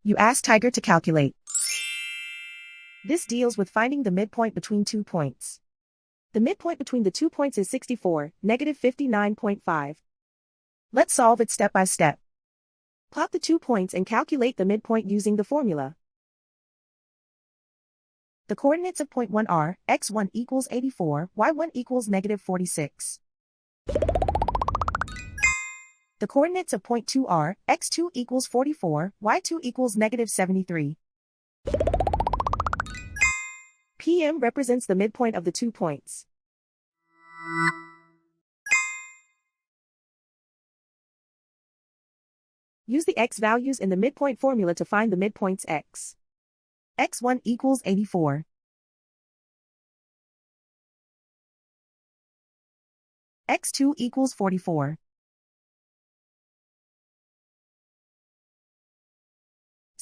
You ask Tiger to calculate. This deals with finding the midpoint between 2 points. The midpoint between the 2 points is 64, negative 59.5. Let's solve it step by step. Plot the 2 points and calculate the midpoint using the formula. The coordinates of point 1 are, x1 equals 84, y1 equals negative 46. The coordinates of point 2 are, x2 equals 44, y2 equals negative 73. PM represents the midpoint of the 2 points. Use the x values in the midpoint formula to find the midpoints x. x1 equals 84. x2 equals 44.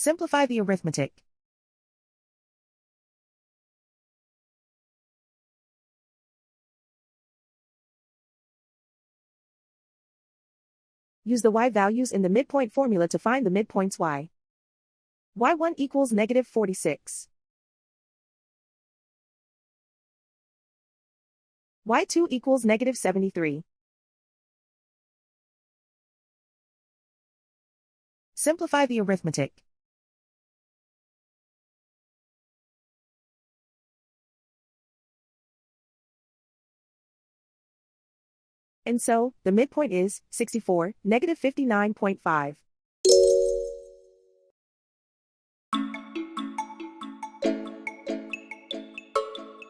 Simplify the arithmetic. Use the y values in the midpoint formula to find the midpoints y. y1 equals negative 46. y2 equals negative 73. Simplify the arithmetic. And so, the midpoint is 64, negative 59.5.